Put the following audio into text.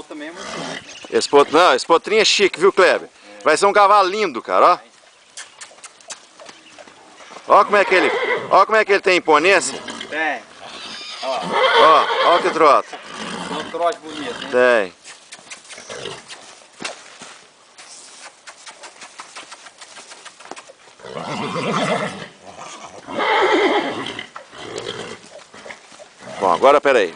Também é muito bom. Esse potrinho é chique, viu, Kleber? Vai ser um cavalo lindo, cara, ó. Ó como é que ele tem imponência. Tem. Ó que trote. Um trote bonito, hein? Tem. Bom, agora peraí.